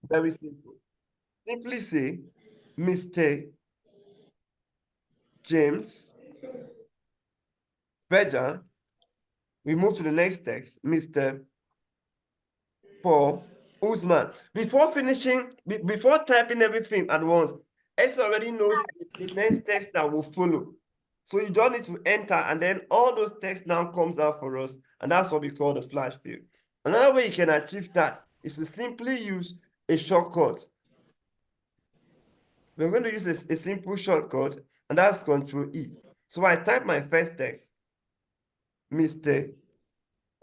Very simple. Simply say, Mr. James Berger. We move to the next text, Mr. Paul Usman. Before finishing, before typing everything at once, X already knows the next text that will follow. So you don't need to enter, and then all those text now comes out for us, and that's what we call the flash fill. Another way you can achieve that is to simply use a shortcut. We're going to use a simple shortcut, and that's Control E. So I type my first text, Mr.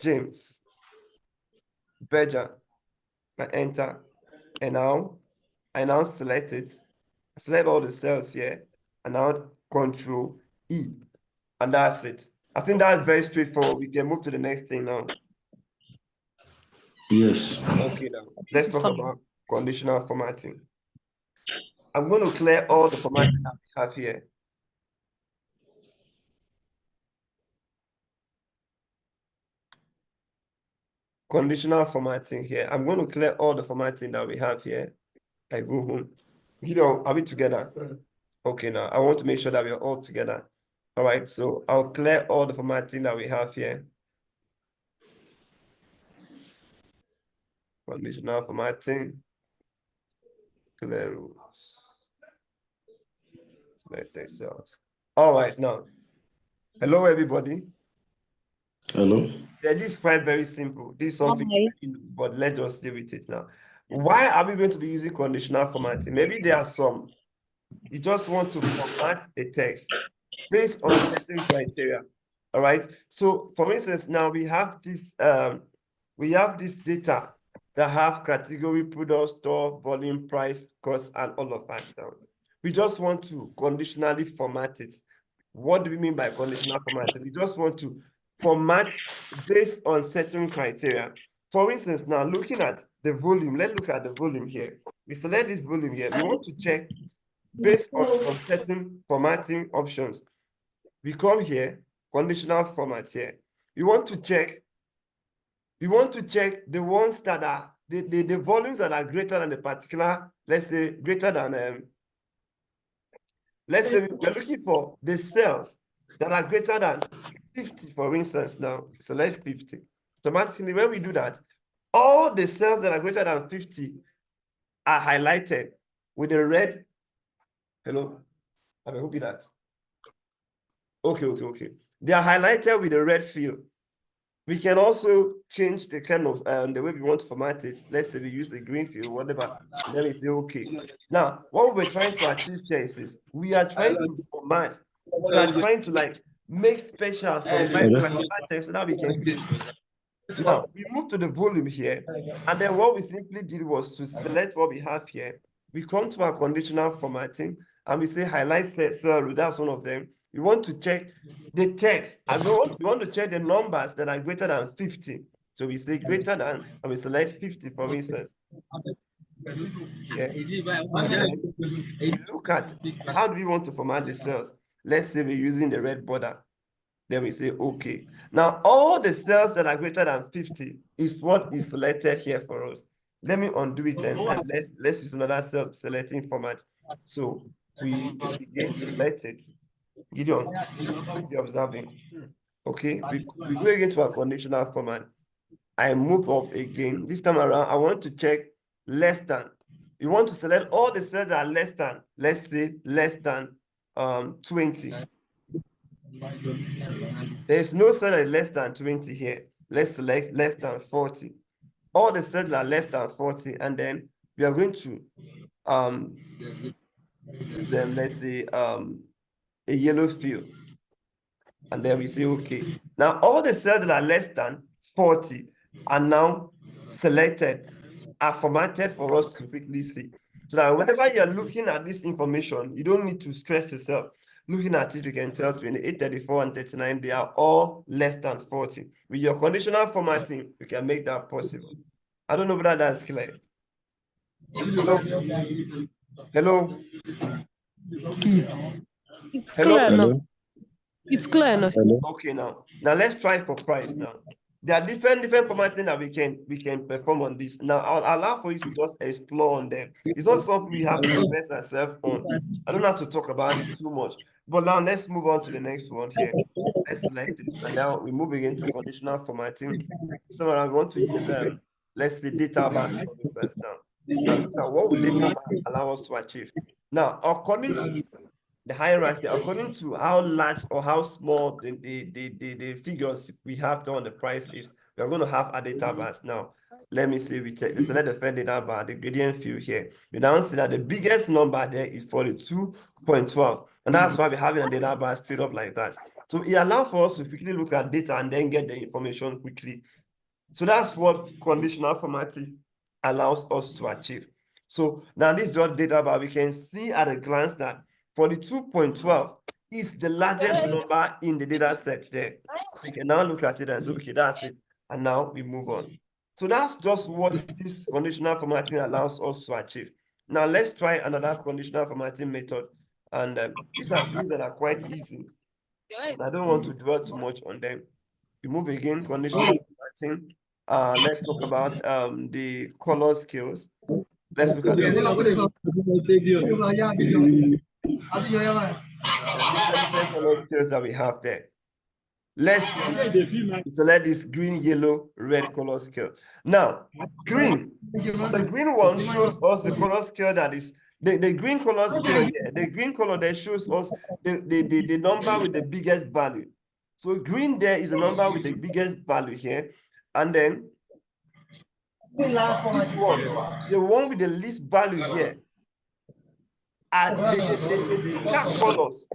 James Berger. I enter, and now I now select it. Select all the cells here, and now Control E, and that's it. I think that's very straightforward. We can move to the next thing now. Yes. Okay, now let's talk about conditional formatting. I'm going to clear all the formatting that we have here. Conditional formatting here. I'm going to clear all the formatting that we have here. I go home. Are we together? Okay, now I want to make sure that we're all together. All right, so I'll clear all the formatting that we have here. Conditional formatting. Clear rules. Select cells. All right, now. Hello, everybody. Hello. Yeah, this is quite very simple. This is something you already know, but let's just deal with it now. Why are we going to be using conditional formatting? Maybe there are some. You just want to format a text based on certain criteria. All right. So for instance, now we have this data that have category, product, store, volume, price, cost, and all of that now. We just want to conditionally format it. What do we mean by conditional formatting? We just want to format based on certain criteria. For instance, now looking at the volume, let's look at the volume here. We select this volume here. We want to check based on some certain formatting options. We come here, conditional format here. We want to check the ones that are the volumes that are greater than the particular, let's say greater than let's say we're looking for the cells that are greater than 50, for instance. Now select 50. Automatically, when we do that, all the cells that are greater than 50 are highlighted with a red. Hello, I hope you that. Okay. They are highlighted with a red field. We can also change the kind of the way we want to format it. Let's say we use a green field, whatever. And then we say okay. Now, what we're trying to achieve here is we are trying to format. We are trying to like make special some particular text so that we can view it. Now we move to the volume here, and then what we simply did was to select what we have here. We come to our conditional formatting, and we say highlight cell. That's one of them. We want to check the text, and we want to check the numbers that are greater than 50. So we say greater than, and we select 50, for instance. 50 here. And then we look at how do we want to format the cells. Let's say we're using the red border. Then we say, okay. Now, all the cells that are greater than 50 is what is selected here for us. Let me undo it and let's use another cell selecting format. So we again select it. Gideon, what you're observing. Okay, we go again to our conditional format. I move up again. This time around, I want to check less than. You want to select all the cells that are less than, let's say less than 20. There's no cell that is less than 20 here. Let's select less than 40. All the cells are less than 40, and then we are going to use them, let's say a yellow field. And then we say, okay. Now all the cells that are less than 40 are now selected, are formatted for us to quickly see. So that whenever you're looking at this information, you don't need to stress yourself. Looking at it, you can tell 28, 34, and 39, they are all less than 40. With your conditional formatting, you can make that possible. I don't know whether that's clear. Hello? Hello? It's Hello? clear enough. It's clear enough. Hello. Okay, now let's try for price now. There are different formatting that we can perform on this. Now I'll allow for you to just explore on them. It's not something we have to stress ourselves on. I don't have to talk about it too much. But now let's move on to the next one here. Let's select this, and now we move again to conditional formatting. So I'm going to use let's say data bars for the first now. And look at what would data bar allow us to achieve. Now, according to the hierarchy, according to how large or how small the figures we have there on the price is, we're going to have a data bars. Now, let me see, we select the first data bar, the gradient field here. We now see that the biggest number there is 42.12. And that's why we're having a data bar straight up like that. So it allows for us to quickly look at data and then get the information quickly. So that's what conditional formatting allows us to achieve. So now this dot data bar, we can see at a glance that 42.12 is the largest number in the data set there. We can now look at it and say, okay, that's it. And now we move on. So that's just what this conditional formatting allows us to achieve. Now let's try another conditional formatting method. And these are things that are quite easy. And I don't want to dwell too much on them. We move again, conditional formatting. Let's talk about the color skills. Let's look at the different color skills that we have there. Let's see. Select this green, yellow, red color scale. Now, green, the green one shows us the color scale that is the green color scale here. The green color that shows us the number with the biggest value. So green there is the number with the biggest value here. And then this one, the one with the least value here, are the thicker colors.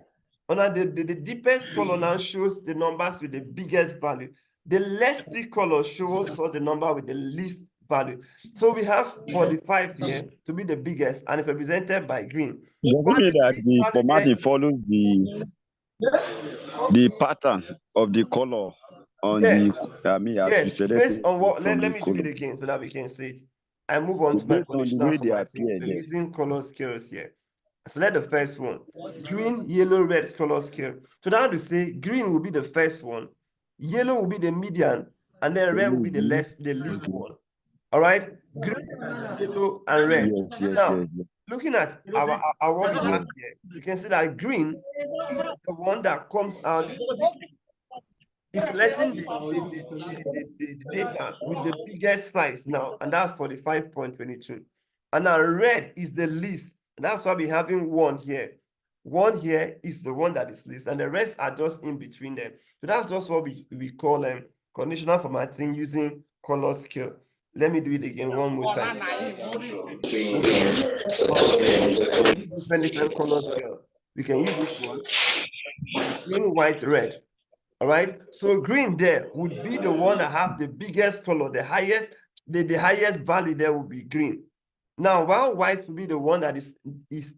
And now the deepest color now shows the numbers with the biggest value. The less thick color shows us the number with the least value. So we have 45 here to be the biggest, and it's represented by green. Does it mean that the formatting follows the pattern of the color on yes. the, I mean, as you Yes, based selected on what, from let the me do it color? again so that we can see it. I move on to my Based on the conditional way they formatting. appear We're there. using color scales here. Select the first one. Green, yellow, red color scale. So now to say green will be the first one, yellow will be the median, and then red will be the least one. All right? Green, yellow, and red. Now, looking at our what we have here, you can see that green is the one that comes out. It's selecting the data with the biggest size now, and that's 45.22. And now red is the least. And that's why we're having one here. One here is the one that is least, and the rest are just in between them. So that's just what we call conditional formatting using color scale. Let me do it again one more time. Move here. Different color scale. We can use this one. Green, white, red. All right. So green there would be the one that have the biggest color, the highest value there will be green. Now, while white will be the one that is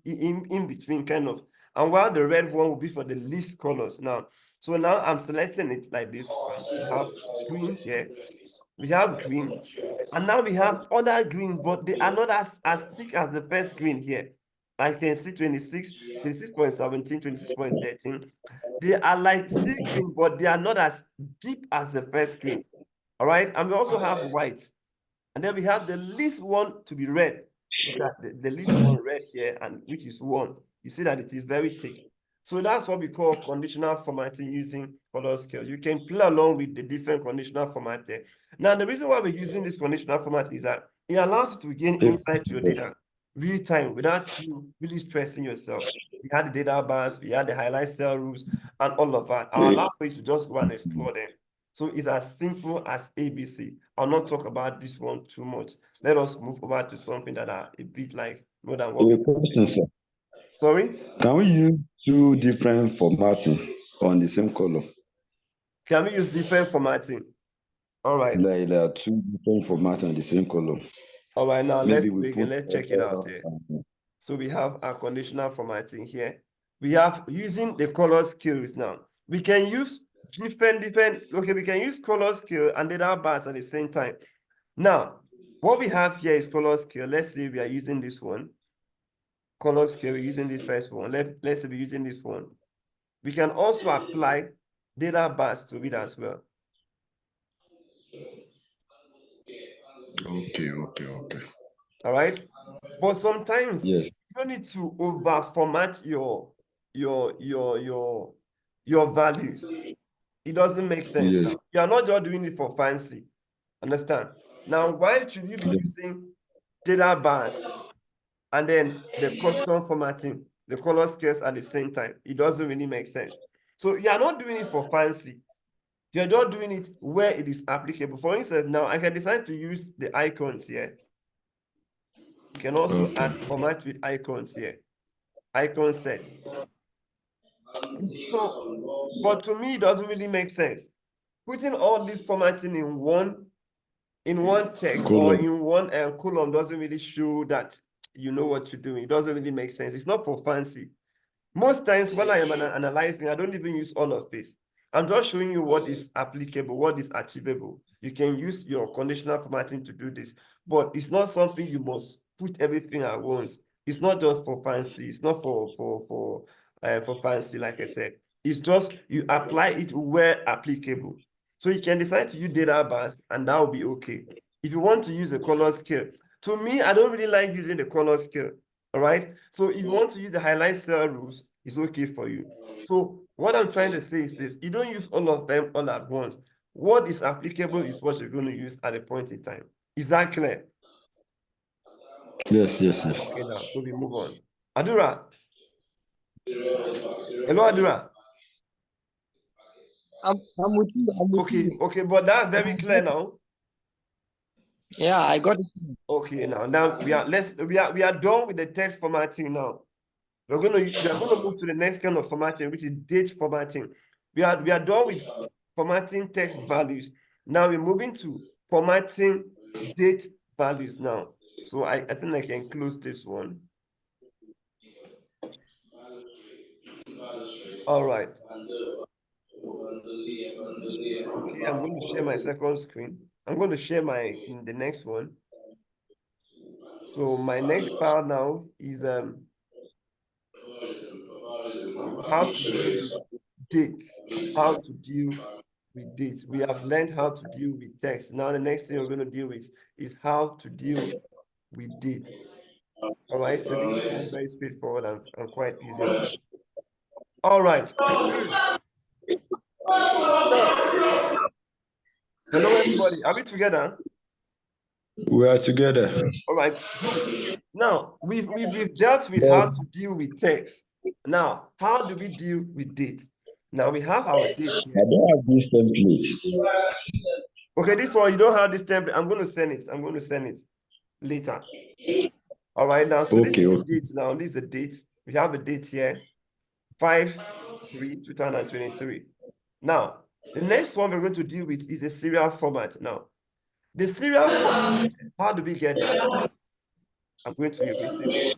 in between kind of, and while the red one will be for the least colors. Now, so now I'm selecting it like this. We have green here. We have green. And now we have other green, but they are not as thick as the first green here. I can see 26, 26.17, 26.13. They are like sea green, but they are not as deep as the first green. All right. And we also have white. And then we have the least one to be red. Look at the least one red here, and which is one. You see that it is very thick. So that's what we call conditional formatting using color scales. You can play along with the different conditional format there. Now, the reason why we're using this conditional format is that it allows you to gain insight to your data real time without you really stressing yourself. We had the data bars, we had the highlight cell rules, and all of that. I'll allow for you to just go and explore them. So it's as simple as ABC. I'll not talk about this one too much. Let us move over to something that are a bit like more than what we. Question, sir. Sorry? Can we use two different formatting on the same color? Can we use different formatting? All right. Like there are two different formatting on the same color. All right, now Maybe we put let's check it out here. So we have our conditional formatting here. We have using the color skills now. We can use okay, we can use color skill and data bars at the same time. Now, what we have here is color skill. Let's say we are using this one. Color scale, we're using this first one. Let's say we're using this one. We can also apply data bars to it as well. Okay. All right. But sometimes Yes. you don't need to over format your values. It doesn't make sense Yes. now. You are not just doing it for fancy. Understand? Now, why should you be Yes. using data bars and then the custom formatting, the color scales at the same time? It doesn't really make sense. So you are not doing it for fancy. You're just doing it where it is applicable. For instance, now I can decide to use the icons here. You can also Okay. add format with icons here. Icon set. So, but to me, it doesn't really make sense. Putting all this formatting in one text or Column. in one column doesn't really show that you know what you're doing. It doesn't really make sense. It's not for fancy. Most times when I am analyzing, I don't even use all of this. I'm just showing you what is applicable, what is achievable. You can use your conditional formatting to do this, but it's not something you must put everything at once. It's not just for fancy. It's not for fancy, like I said. It's just you apply it where applicable. So you can decide to use data bars, and that will be okay. If you want to use a color scale, to me, I don't really like using the color scale. All right. So if you want to use the highlight cell rules, it's okay for you. So what I'm trying to say is this: you don't use all of them all at once. What is applicable is what you're going to use at a point in time. Is that clear? Yes. Okay, now so we move on. Adura. Hello, Adura. I'm with you. I'm with Okay, you. okay, but that's very clear now. Yeah, I got it. Okay, now we are done with the text formatting now. We are gonna move to the next kind of formatting, which is date formatting. We are done with formatting text values. Now we're moving to formatting date values now. So I think I can close this one. All right. Okay, I'm going to share my second screen. I'm going to share in the next one. So my next file now is how to deal with dates. How to deal with dates. We have learned how to deal with text. Now the next thing we're going to deal with is how to deal with date. All right. So this one is very straightforward and quite easy as well. All right. Now, hello everybody. Are we together? We are together. All right. Good. Now we've dealt with But how to deal with text. Now, how do we deal with date? Now we have our date I here. don't have this template. Okay, this one you don't have this template. I'm going to send it. I'm going to send it later. All right, now, so this is Okay. the date now. This is the date. We have a date here, 5/3/2023. Now, the next one we're going to deal with is a serial format. Now, the serial format, how do we get that? I'm going to erase this one.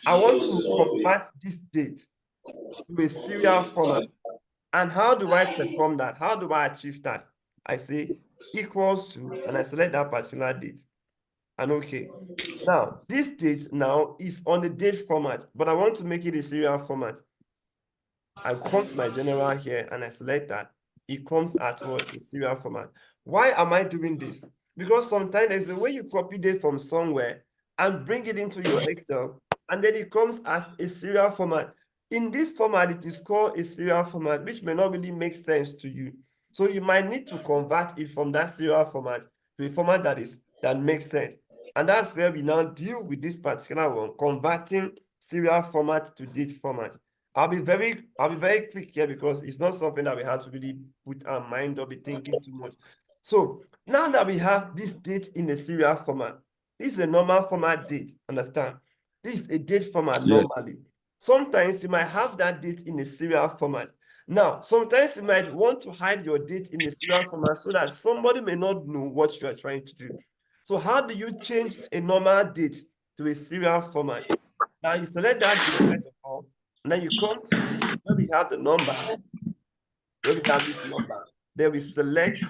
I want to convert this date to a serial format. And how do I perform that? How do I achieve that? I say equals to, and I select that particular date. And okay. Now, this date now is on the date format, but I want to make it a serial format. I come to my general here and I select that. It comes at what? A serial format. Why am I doing this? Because sometimes there's a way you copy date from somewhere and bring it into your Excel, and then it comes as a serial format. In this format, it is called a serial format, which may not really make sense to you. So you might need to convert it from that serial format to a format that makes sense. And that's where we now deal with this particular one, converting serial format to date format. I'll be very quick here because it's not something that we have to really put our mind or be thinking too much. So now that we have this date in a serial format, this is a normal format date, understand? This is a date format Yes. normally. Sometimes you might have that date in a serial format. Now, sometimes you might want to hide your date in a serial format so that somebody may not know what you are trying to do. So how do you change a normal date to a serial format? Now you select that date first of all, and then you come to where we have the number, where we have this number. Then we select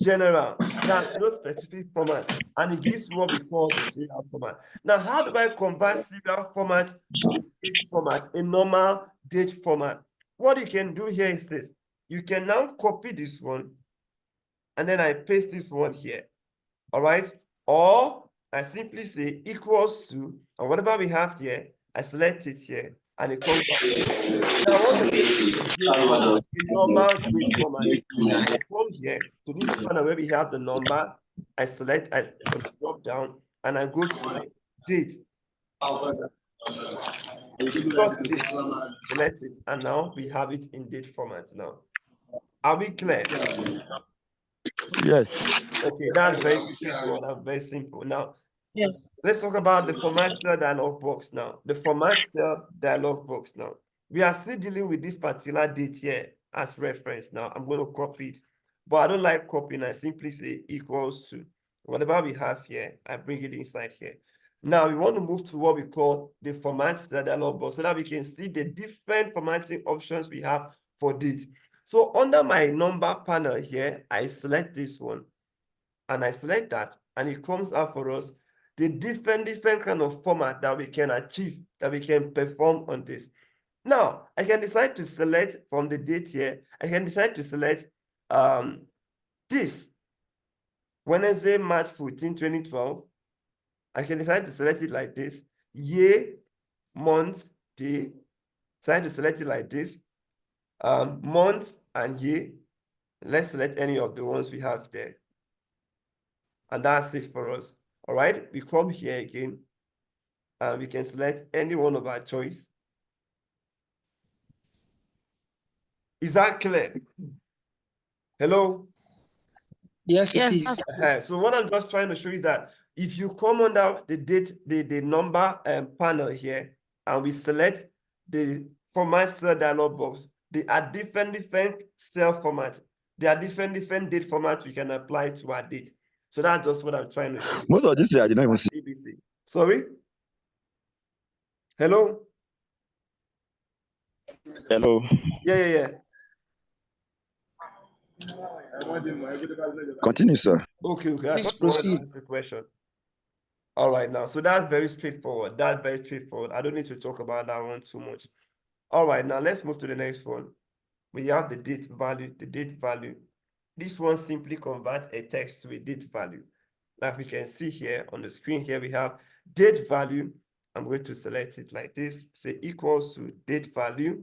general. That's no specific format. And it gives what we call the serial format. Now, how do I convert serial format to a date format, a normal date format? What you can do here is this. You can now copy this one, and then I paste this one here. all right? Or I simply say equals to, and whatever we have here, I select it here, and it comes up. Now I want to change this to a date format, a normal date format. I come here to this panel where we have the number, I select, I drop down, and I go to my date. Dot date, select it, and now we have it in date format now. Are we clear? Yes. Okay, that's very straightforward and very simple. Now, Yes. let's talk about the format cell dialog box now. The format cell dialog box now. We are still dealing with this particular date here as reference. Now, I'm going to copy it, but I don't like copying. I simply say equals to whatever we have here. I bring it inside here. Now, we want to move to what we call the format cell dialog box so that we can see the different formatting options we have for this. So under my number panel here, I select this one and I select that, and it comes out for us the different kind of format that we can achieve, that we can perform on this. Now, I can decide to select from the date here, I can decide to select this, Wednesday, March 14, 2012. I can decide to select it like this, year, month, day. Decide to select it like this, month and year. Let's select any of the ones we have there. And that's it for us. All right, we come here again, and we can select any one of our choice. Is that clear? Hello? Yes, it Yes, is. So what I'm just trying to show you is that if you come under the date, the number panel here, and we select the format cell dialog box, there are different cell formats. There are different date formats we can apply to our date. So that's just what I'm trying to show you. Most of this I did not even see. ABC. Sorry? Hello? Hello. Yeah. Continue, sir. Okay. I Please thought you wanted to proceed. ask a question. All right, now, so that's very straightforward. That's very straightforward. I don't need to talk about that one too much. All right, now let's move to the next one. We have the date value, This one simply converts a text to a date value. Like we can see here on the screen here, we have date value. I'm going to select it like this, say equals to date value.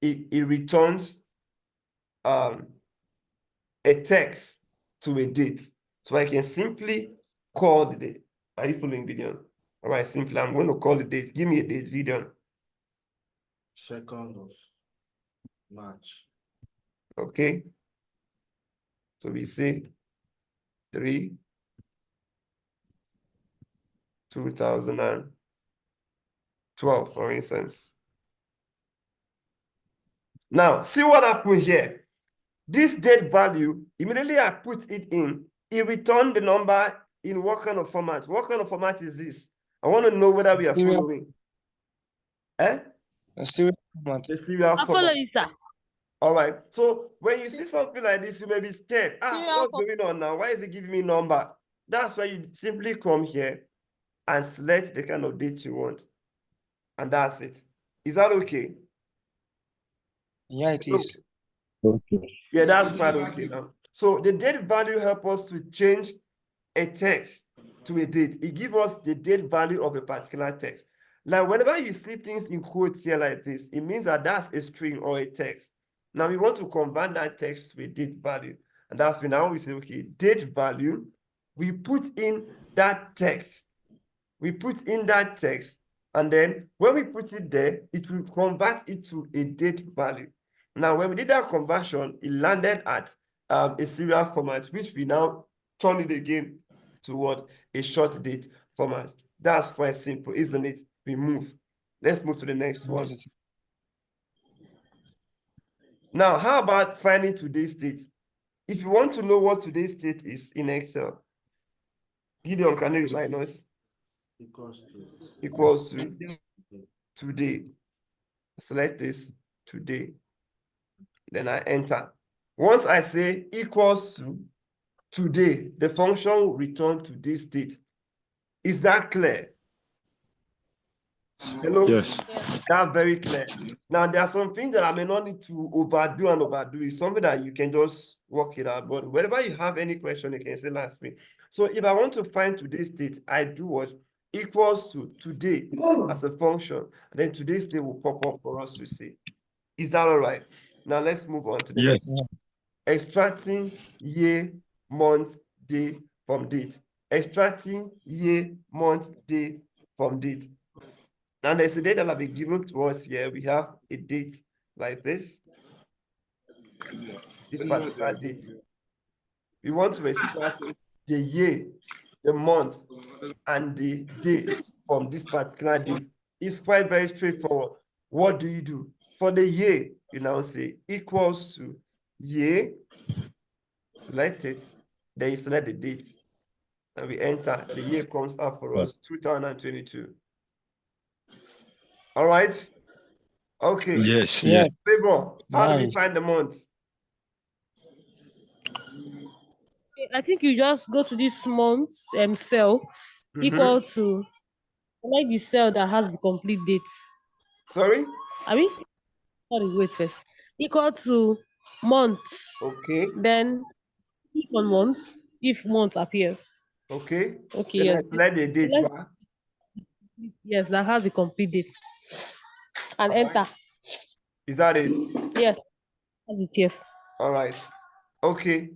It returns a text to a date. So I can simply call the date. Are you following, Gideon? All right, simply, I'm going to call the date. Give me a date, Gideon. 2nd of March. Okay. So we say 3, 2012, for instance. Now, see what happened here. This date value, immediately I put it in, it returned the number in what kind of format? What kind of format is this? I want to know whether we are Serial- following. Eh? A serial format. The serial I follow format. you, sir. All right. So when you see something like this, you may be scared. Serial What's going on now? Why is it giving me number? That's why you simply come here and select the kind of date you want. And that's it. Is that okay? Yeah, it is. Okay. Yeah, that's quite okay now. So the date value helps us to change a text to a date. It gives us the date value of a particular text. Now, whenever you see things in quotes here like this, it means that that's a string or a text. Now, we want to convert that text to a date value. And that's when now we say, okay, date value, we put in that text. We put in that text, and then when we put it there, it will convert it to a date value. Now, when we did that conversion, it landed at a serial format, which we now turn it again to what? A short date format. That's quite simple, isn't it? We move. Let's move to the next one. Yes, it is. Now, how about finding today's date? If you want to know what today's date is in Excel, Gideon, can you remind us? Equals to today. Select this, today. Then I enter. Once I say equals to today, the function will return to this date. Is that clear? Hello? Yes. That's very clear. Now, there are some things that I may not need to overdo. It's something that you can just work it out. But whenever you have any question, you can say last me. So if I want to find today's date, I do what? Equals to today as a function. Then today's date will pop up for us to see. Is that all right? Now let's move on to the Yes. next. Extracting year, month, day from date. Extracting year, month, day from date. Now there's a date that will be given to us here. We have a date like this particular date. We want to extract the year, the month, and the day from this particular date. It's quite very straightforward. What do you do? For the year, you now say equals to year, select it, then you select the date, and we enter. The year comes out for us, 2022. All right? Okay. Yes. Yes. Favor, how do we Nice. find the month? I think you just go to this month's cell equal to select the cell that has the complete date. Sorry? I mean, sorry, wait first. Equal to months. Okay. Then click on months if month appears. Okay. Okay, Then I yes. select the date. Select- Ba. Yes, that has the complete date. And All enter. right. Is that it? Yes. That's it, yes. All right. Okay.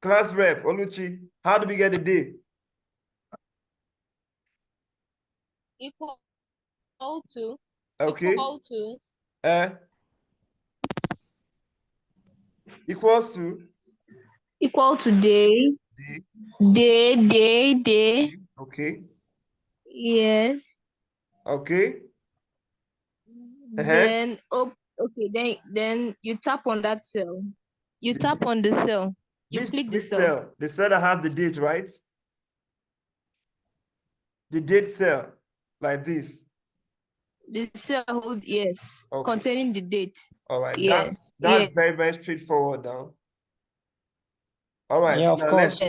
Class rep, Oluchi, how do we get the day? Equal to Okay. equal to Equals to equal to day day. Okay. Yes. Okay. Then okay, then you tap on that cell. You tap on the cell. You click the Which cell. cell? The cell that have the date, right? The date cell, like this. The cell hold yes, Okay. containing the date. All right. Yeah. That's very, very straightforward now. All right. Yeah, of Now course.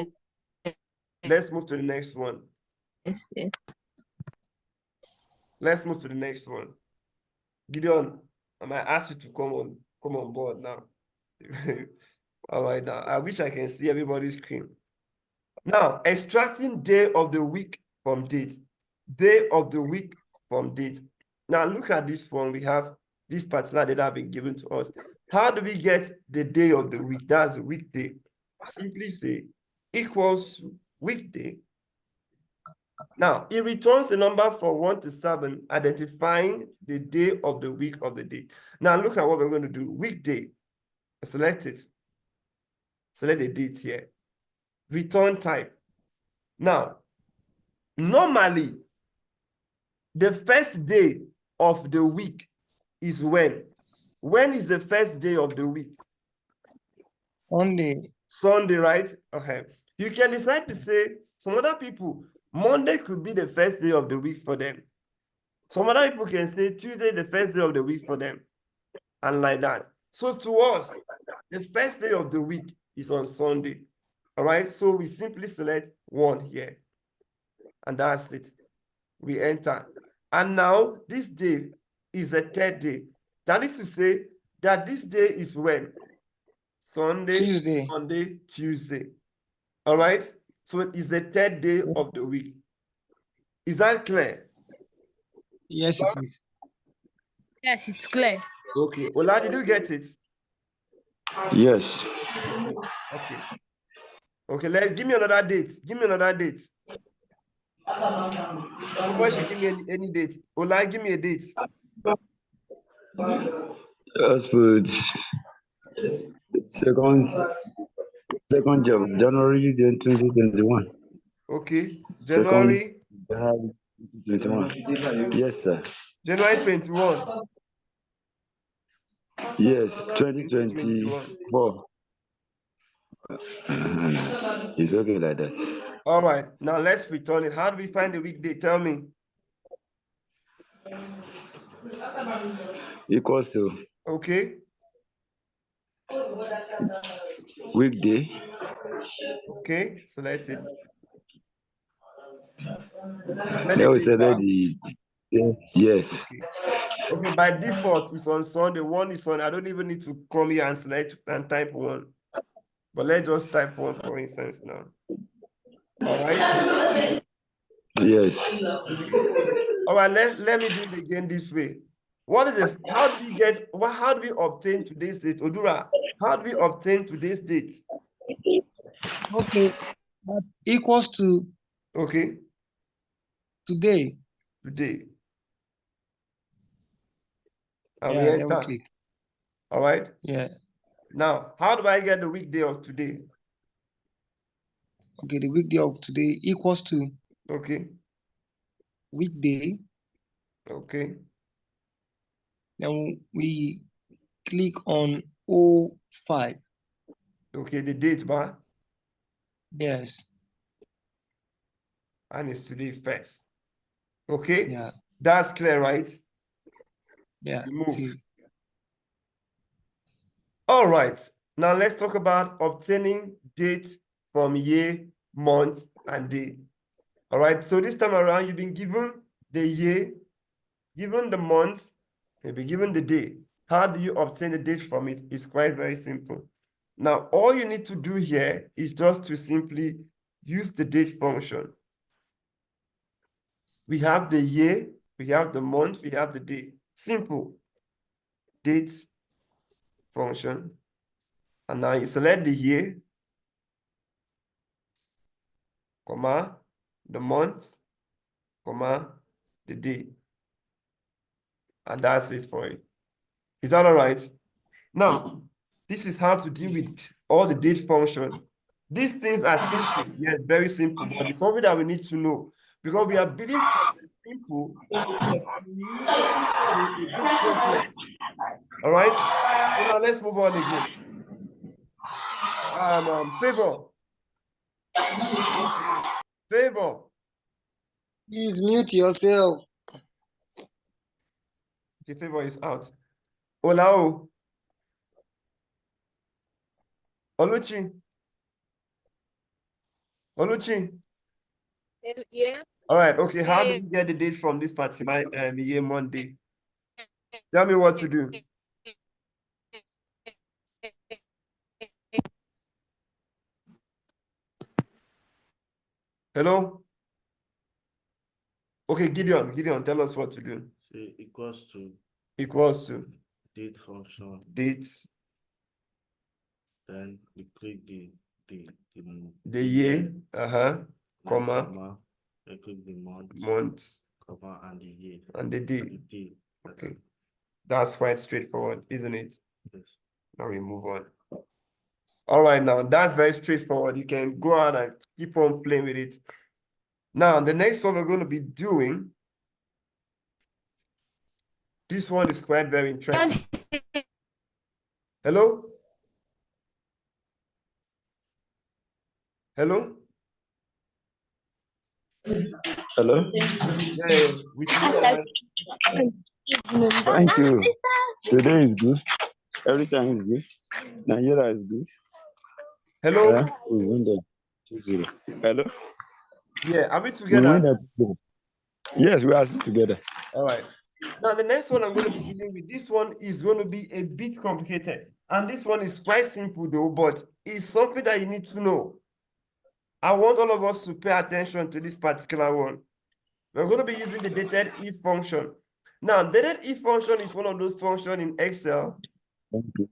let's move to the next one. Yes. Let's move to the next one. Gideon, I might ask you to come on board now. All right, now I wish I can see everybody's screen. Now, extracting day of the week from date. Day of the week from date. Now, look at this one. We have this particular data been given to us. How do we get the day of the week? That's the weekday. Simply say equals to weekday. Now, it returns a number from 1 to 7, identifying the day of the week of the day. Now, look at what we're going to do. Weekday. Select it. Select the date here. Return type. Now, normally, the first day of the week is when? When is the first day of the week? Sunday. Sunday, right? Okay. You can decide to say, some other people, Monday could be the first day of the week for them. Some other people can say Tuesday the first day of the week for them. And like that. So to us, the first day of the week is on Sunday. All right. So we simply select 1 here. And that's it. We enter. And now this day is the 3rd day. That is to say that this day is when? Sunday, Tuesday. Monday, Tuesday. All right. So it is the 3rd day of the week. Is that clear? Yes, it is. Yes, it's clear. Okay. Ola, did you get it? Yes. Okay. Okay. Okay. Give me another date. Give me another date. Somebody should give me any date. Ola, give me a date. Let's put second of January then 2021. Okay. Second January January 2021. Yes, sir. January 21. Yes, 2021. 2024. It's okay like that. All right. Now let's return it. How do we find the weekday? Tell me. Equals to Okay. weekday. Okay. Select it. Select the Now we date select bar. the Yes. Okay. Okay, by default, it's on Sunday. One is on. I don't even need to come here and select and type one. But let's just type one, for instance, now. All right. Yes. Okay. All right. Let me do it again this way. What is it? How do we get? How do we obtain today's date, Odura? How do we obtain today's date? Okay. That equals to Okay. today. Today. And we Yeah, then we enter. click. All right. Yeah. Now, how do I get the weekday of today? Okay, the weekday of today equals to Okay. weekday. Okay. Then we click on 05. Okay. The date bar. Yes. And it's today first. Okay. Yeah. That's clear, right? Yeah. You move. See. All right. Now let's talk about obtaining date from year, month, and day. All right. So this time around, you've been given the year, given the month, maybe given the day. How do you obtain the date from it? It's quite very simple. Now, all you need to do here is just to simply use the date function. We have the year, we have the month, we have the day. Simple. Date function. And now you select the year, comma, the month, comma, the day. And that's it for it. Is that all right? Now, this is how to deal with all the date function. These things are simple, yes, very simple, but it's something that we need to know because we are building from the simple to a bit complex. All right? So now let's move on again. Favor. Favor. Please mute yourself. The favor is out. Olao. Oluchi. Oluchi. Yeah. All right, okay. How do Yeah. we get the date from this particular year Monday? Tell me what to do. Hello? Okay, Gideon, tell us what to do. So equals to Equals to date function. date, Then you click the year, then comma, you click the month, month, comma, and the year. and the day. The day. Okay. That's quite straightforward, isn't it? Yes. Now we move on. All right, now that's very straightforward. You can go on and keep on playing with it. Now, the next one we're going to be doing, this one is quite very interesting. Hello? Hello? Hello. Yeah, with you, all right? Thank you. Today is good. Everything is good. Nigeria is good. Hello? Yeah, we win the 2-0. Hello. Yeah, are we We together? win the 2-0. Yes, we are still together. All right. Now, the next one I'm going to be dealing with, this one is going to be a bit complicated. And this one is quite simple though, but it's something that you need to know. I want all of us to pay attention to this particular one. We're going to be using the dated if function. Now, dated if function is one of those functions in Excel. Thank you.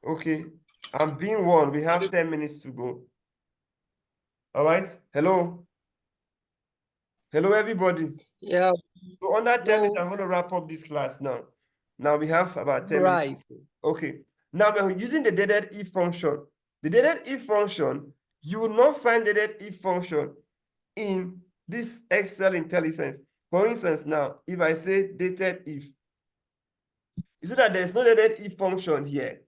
Okay, I'm being warned. We have 10 minutes to go. All right. Hello. Hello, everybody. Yeah. So under 10 minutes, No. I'm going to wrap up this class now. Now we have about 10 Right. minutes. Okay. Now we're using the dated if function. The dated if function, you will not find dated if function in this Excel intelligence. For instance, now, if I say dated if, you see that there's no dated if function here.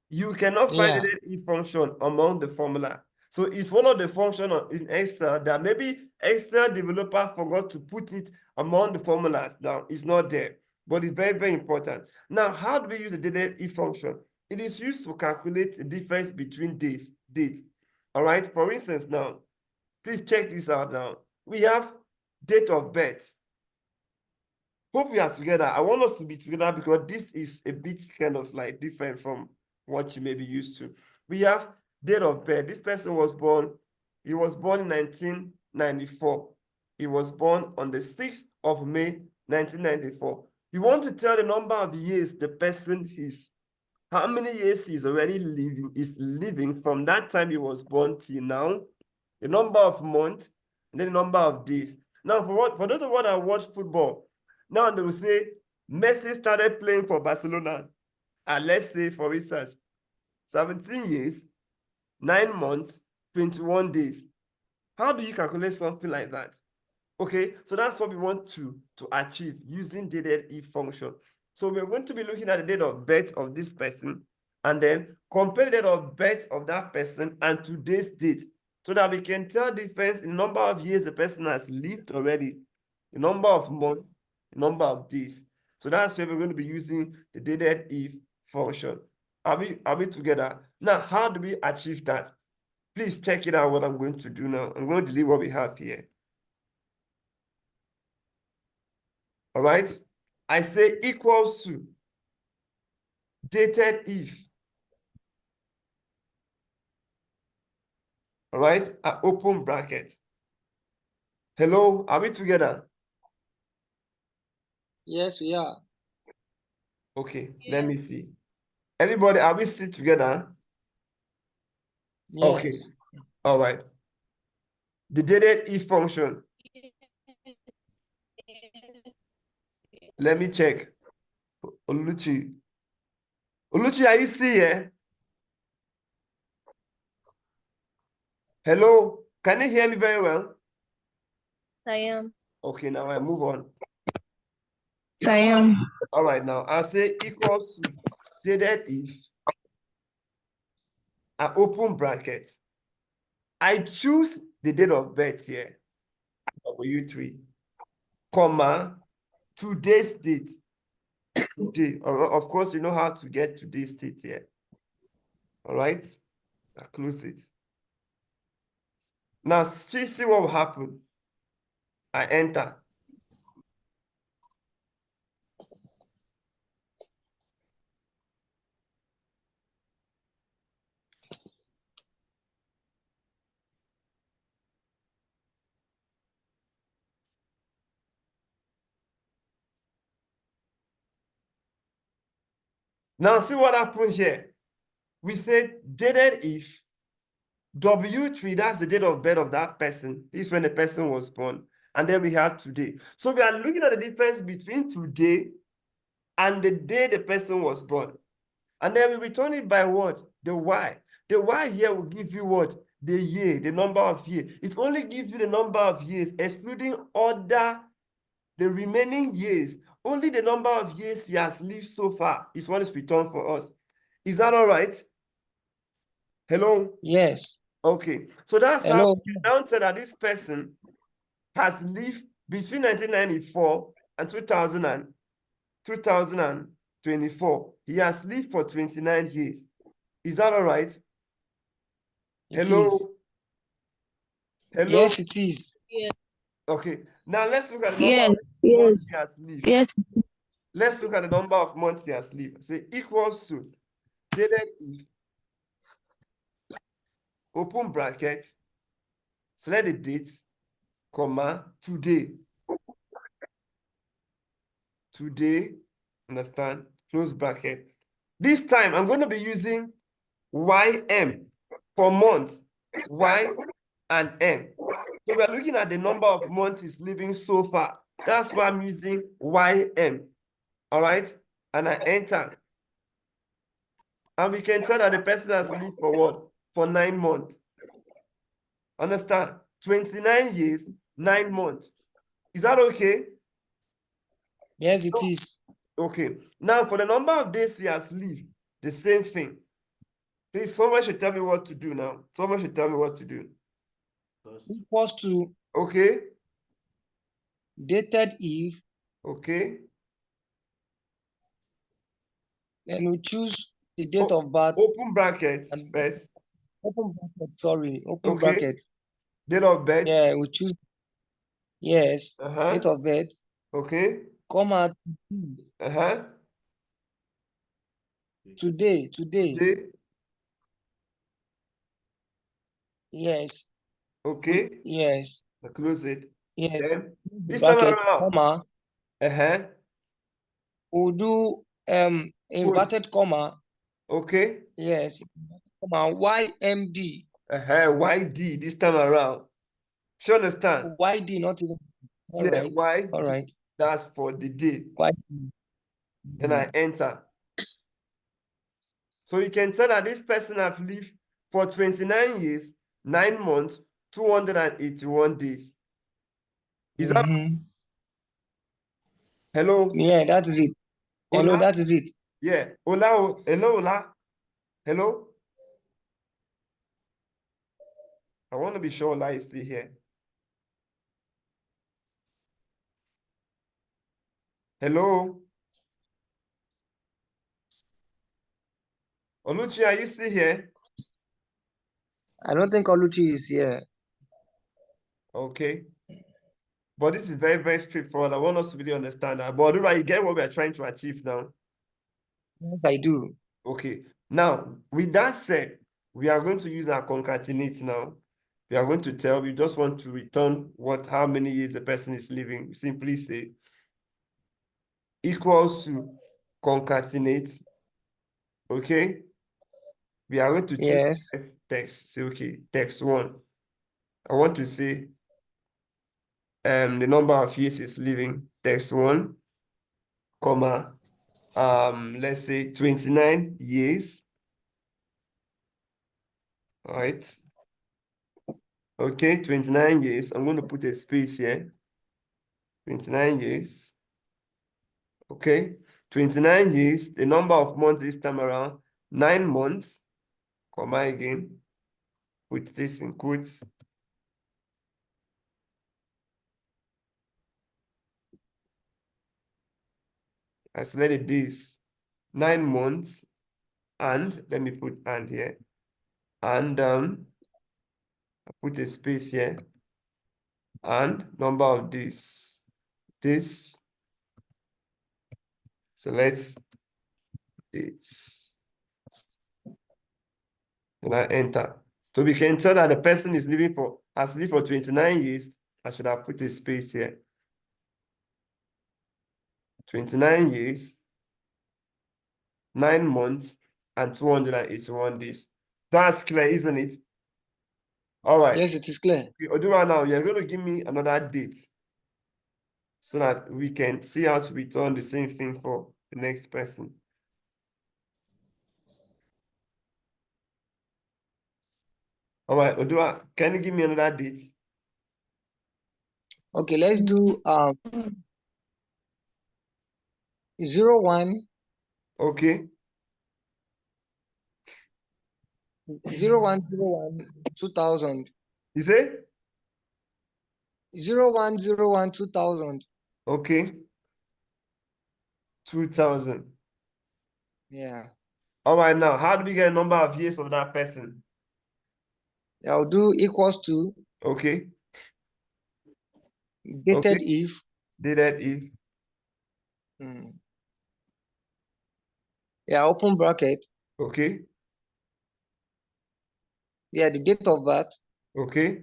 You cannot find Yeah. dated if function among the formula. So it's one of the functions in Excel that maybe Excel developer forgot to put it among the formulas. Now it's not there, but it's very, very important. Now, how do we use the dated if function? It is used to calculate the difference between dates. All right. For instance, now, Please check this out now. We have date of birth. Hope we are together. I want us to be together because this is a bit kind of like different from what you may be used to. We have date of birth. This person was born, he was born in 1994. He was born on the 6th of May, 1994. You want to tell the number of years the person is. How many years he's already living from that time he was born till now, the number of months, and then the number of days. Now, for those of us that watch football, now they will say Messi started playing for Barcelona at, let's say, for instance, 17 years, 9 months, 21 days. How do you calculate something like that? Okay, so that's what we want to achieve using dated if function. So we're going to be looking at the date of birth of this person and then compare the date of birth of that person and today's date so that we can tell the difference in the number of years the person has lived already, the number of months, the number of days. So that's where we're going to be using the dated if function. Are we together? Now, how do we achieve that? Please check it out what I'm going to do now. I'm going to delete what we have here. All right, I say equals to dated if. All right, I open bracket. Hello, are we together? Yes, we are. Okay, let me see. Everybody, are we still together? Yes. Okay, all right. The dated if function. Let me check. Oluchi. Oluchi, are you still here? Hello, can you hear me very well? I am. Okay, now I move on. I am. All right, now I'll say equals to dated if. I open bracket. I choose the date of birth here, W3, comma, today's date. Today, of course, you know how to get today's date here. All right, I close it. Now, see what will happen. I enter. Now, see what happened here. We said dated if W3, that's the date of birth of that person. This is when the person was born. And then we have today. So we are looking at the difference between today and the day the person was born. And then we return it by what? The Y. The Y here will give you what? The year, the number of years. It only gives you the number of years, excluding the remaining years. Only the number of years he has lived so far is what is returned for us. Is that all right? Hello? Yes. Okay. So that's how Hello. we can now tell that this person has lived between 1994 and 2024. He has lived for 29 years. Is that all right? It Hello? is. Hello? Yes, it is. Yes. Okay. Now let's look at the number Yes. of months he has lived. Yes. Let's look at the number of months he has lived. Say equals to dated if, open bracket, select the date, comma, today. Today, understand? Close bracket. This time, I'm going to be using YM for month, Y and M. So we're looking at the number of months he's living so far. That's why I'm using YM. All right? And I enter. And we can tell that the person has lived for what? For 9 months. Understand? 29 years, 9 months. Is that okay? Yes, it is. Okay. Now, for the number of days he has lived, the same thing. Please, someone should tell me what to do now. Someone should tell me what to do. Equals to Okay. dated if, Okay. then we choose the date of birth. Open brackets And first. open bracket, sorry, open Okay. bracket. Date of birth. Yeah, we choose. Yes. Uh-huh. Date of birth, Okay. comma, Uh-huh. today. Today. Yes. Okay. Yes. I'll close it. Yes. Then this time Bracket, around. comma. Uh-huh. We'll do Quote. inverted comma. Okay. Yes. Comma YMD. Uh-huh. YD this time around. You understand? YD, not even. All Yeah, right. YD. All right. That's for the day. YD. Then I enter. So you can tell that this person have lived for 29 years, 9 months, 281 days. Is that Mhm. hello? Yeah, that is it. Hello, Hola? that is it. Yeah. Hola. Hello, hola. Hello? I want to be sure Ola is still here. Hello? Oluchi, are you still here? I don't think Oluchi is here. Okay. But this is very, very straightforward. I want us to really understand that. But Odura, you get what we are trying to achieve now? Yes, I do. Okay. Now, with that said, we are going to use our concatenate now. We are going to tell, we just want to return how many years the person is living. Simply say equals to concatenate. Okay. We are going to choose Yes. text. Say, okay, text 1. I want to say the number of years is living, text 1, comma, let's say 29 years. All right. Okay, 29 years. I'm going to put a space here. 29 years. Okay. 29 years. The number of months this time around, 9 months. Comma again. Put this in quotes. I selected this. 9 months. And let me put and here. And I put a space here. And number of this. This. Select this. And I enter. So we can tell that the person has lived for 29 years. I should have put a space here. 29 years, 9 months, and 281 days. That's clear, isn't it? All right. Yes, it is clear. Okay, Odua, now you're going to give me another date so that we can see how to return the same thing for the next person. All right, Odua, can you give me another date? Okay, let's do 01 Okay. 0101 2000. You say? 0101 2000. Okay. 2000. Yeah. All right, now, how do we get a number of years of that person? I'll do equals to Okay. dated if. Dated if. Yeah, open bracket. Okay. Yeah, the date of birth, Okay.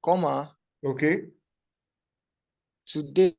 comma, Okay. today.